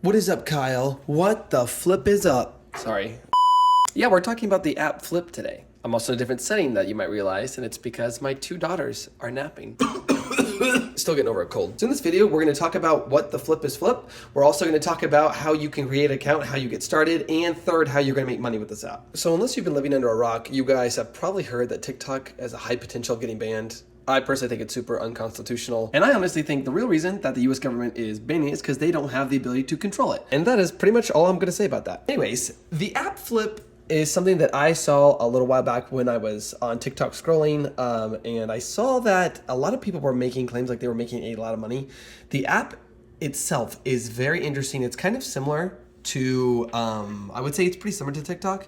What is up, Kyle? What the flip is up? Sorry. Yeah, we're talking about the app Flip today. I'm also in a different setting that you might realize, and it's because my 2 daughters are napping. Still getting over a cold. So in this video, we're going to talk about what the Flip is Flip. We're also going to talk about how you can create an account, how you get started, and third, how you're going to make money with this app. So unless you've been living under a rock, you guys have probably heard that TikTok has a high potential of getting banned. I personally think it's super unconstitutional. And I honestly think the real reason that the US government is banning it is because they don't have the ability to control it. And that is pretty much all I'm gonna say about that. Anyways, the app Flip is something that I saw a little while back when I was on TikTok scrolling. And I saw that a lot of people were making claims like they were making a lot of money. The app itself is very interesting. It's kind of similar to, I would say it's pretty similar to TikTok.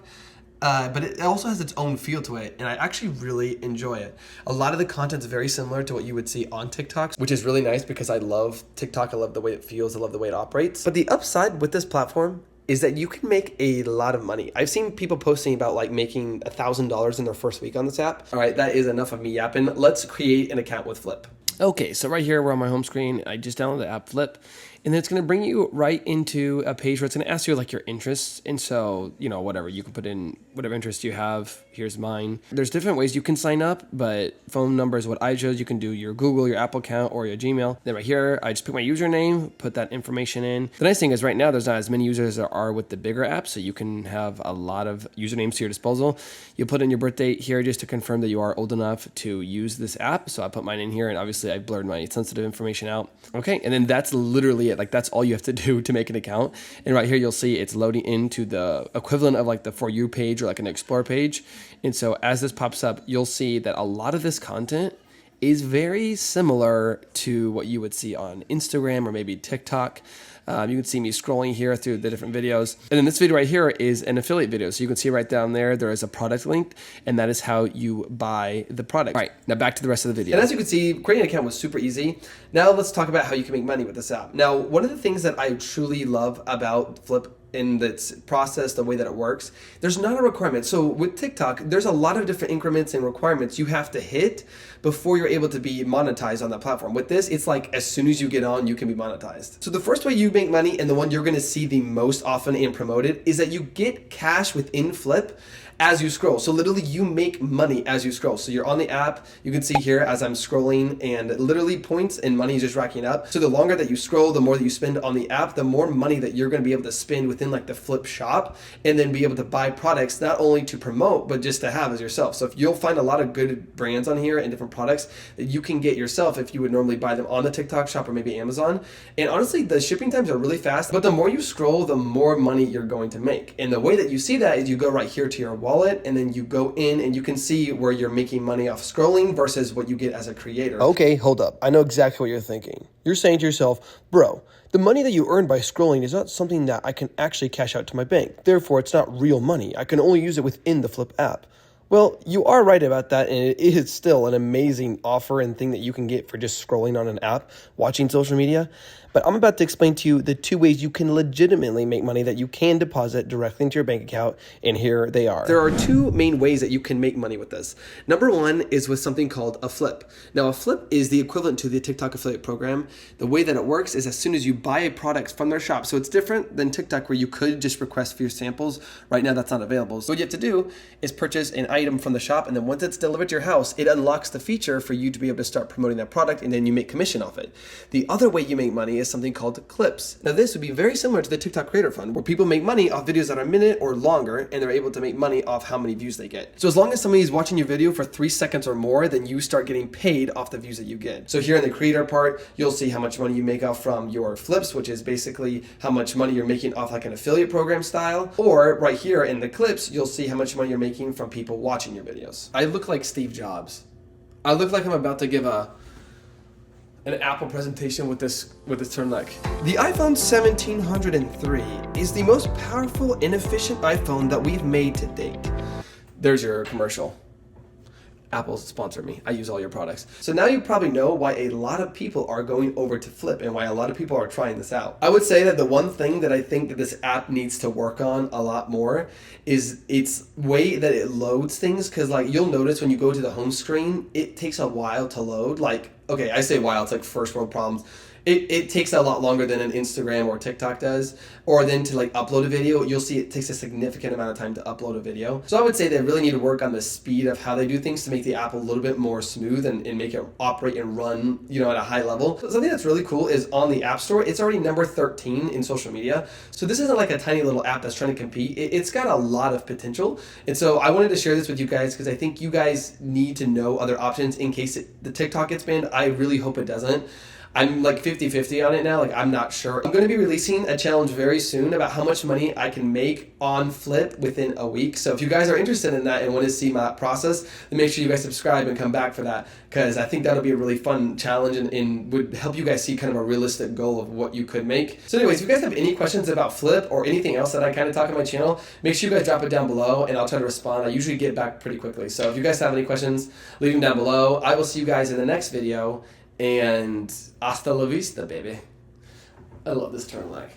But it also has its own feel to it, and I actually really enjoy it. A lot of the content is very similar to what you would see on TikTok, which is really nice because I love TikTok. I love the way it feels. I love the way it operates. But the upside with this platform is that you can make a lot of money. I've seen people posting about like making $1,000 in their first week on this app. All right, that is enough of me yapping. Let's create an account with Flip. Okay, so right here, we're on my home screen. I just downloaded the app Flip, and then it's going to bring you right into a page where it's going to ask you like your interests. And so, you know, whatever, you can put in whatever interest you have. Here's mine. There's different ways you can sign up, but phone number is what I chose. You can do your Google, your Apple account, or your Gmail. Then right here, I just pick my username, put that information in. The nice thing is right now, there's not as many users as there are with the bigger apps, so you can have a lot of usernames to your disposal. You put in your birth date here just to confirm that you are old enough to use this app. So I put mine in here, and obviously I blurred my sensitive information out. Okay, and then that's literally it. Like that's all you have to do to make an account. And right here, you'll see it's loading into the equivalent of like the For You page or like an Explore page. And so as this pops up, you'll see that a lot of this content is very similar to what you would see on Instagram or maybe TikTok. You can see me scrolling here through the different videos. And then this video right here is an affiliate video. So you can see right down there, there is a product link, and that is how you buy the product. All right, now back to the rest of the video. And as you can see, creating an account was super easy. Now let's talk about how you can make money with this app. Now, one of the things that I truly love about Flip in its process, the way that it works, there's not a requirement. So with TikTok, there's a lot of different increments and requirements you have to hit before you're able to be monetized on that platform. With this, it's like as soon as you get on, you can be monetized. So the first way you make money, and the one you're gonna see the most often and promoted, is that you get cash within Flip as you scroll. So literally you make money as you scroll. So you're on the app, you can see here as I'm scrolling, and literally points and money is just racking up. So the longer that you scroll, the more that you spend on the app, the more money that you're gonna be able to spend within like the Flip shop, and then be able to buy products not only to promote, but just to have as yourself. So if you'll find a lot of good brands on here and different products that you can get yourself if you would normally buy them on the TikTok shop or maybe Amazon. And honestly, the shipping times are really fast, but the more you scroll, the more money you're going to make. And the way that you see that is you go right here to your wallet, and then you go in and you can see where you're making money off scrolling versus what you get as a creator. Okay, hold up. I know exactly what you're thinking. You're saying to yourself, bro, the money that you earn by scrolling is not something that I can actually cash out to my bank. Therefore, it's not real money. I can only use it within the Flip app. Well, you are right about that, and it is still an amazing offer and thing that you can get for just scrolling on an app, watching social media. But I'm about to explain to you the 2 ways you can legitimately make money that you can deposit directly into your bank account, and here they are. There are 2 main ways that you can make money with this. Number 1 is with something called a Flip. Now, a Flip is the equivalent to the TikTok affiliate program. The way that it works is as soon as you buy a product from their shop, so it's different than TikTok where you could just request for your samples. Right now, that's not available. So what you have to do is purchase an item from the shop, and then once it's delivered to your house, it unlocks the feature for you to be able to start promoting that product, and then you make commission off it. The other way you make money is something called clips. Now this would be very similar to the TikTok Creator Fund, where people make money off videos that are a minute or longer, and they're able to make money off how many views they get. So as long as somebody is watching your video for 3 seconds or more, then you start getting paid off the views that you get. So here in the creator part, you'll see how much money you make off from your flips, which is basically how much money you're making off like an affiliate program style. Or right here in the clips, you'll see how much money you're making from people watching your videos. I look like Steve Jobs. I look like I'm about to give an Apple presentation with this turtleneck. The iPhone 1703 is the most powerful and efficient iPhone that we've made to date. There's your commercial. Apple sponsor me. I use all your products. So now you probably know why a lot of people are going over to Flip and why a lot of people are trying this out. I would say that the one thing that I think that this app needs to work on a lot more is its way that it loads things. Cause like you'll notice when you go to the home screen, it takes a while to load. Like, okay, I say while, it's like first world problems. it takes a lot longer than an Instagram or TikTok does. Or then to like upload a video, you'll see it takes a significant amount of time to upload a video. So I would say they really need to work on the speed of how they do things to make the app a little bit more smooth and make it operate and run, you know, at a high level. So something that's really cool is on the App Store, it's already number 13 in social media. So this isn't like a tiny little app that's trying to compete. It's got a lot of potential. And so I wanted to share this with you guys because I think you guys need to know other options in case the TikTok gets banned. I really hope it doesn't. I'm like 50-50 on it now, like I'm not sure. I'm gonna be releasing a challenge very soon about how much money I can make on Flip within a week. So if you guys are interested in that and want to see my process, then make sure you guys subscribe and come back for that, because I think that'll be a really fun challenge and would help you guys see kind of a realistic goal of what you could make. So anyways, if you guys have any questions about Flip or anything else that I kind of talk on my channel, make sure you guys drop it down below and I'll try to respond. I usually get back pretty quickly. So if you guys have any questions, leave them down below. I will see you guys in the next video. And hasta la vista, baby. I love this turn lag.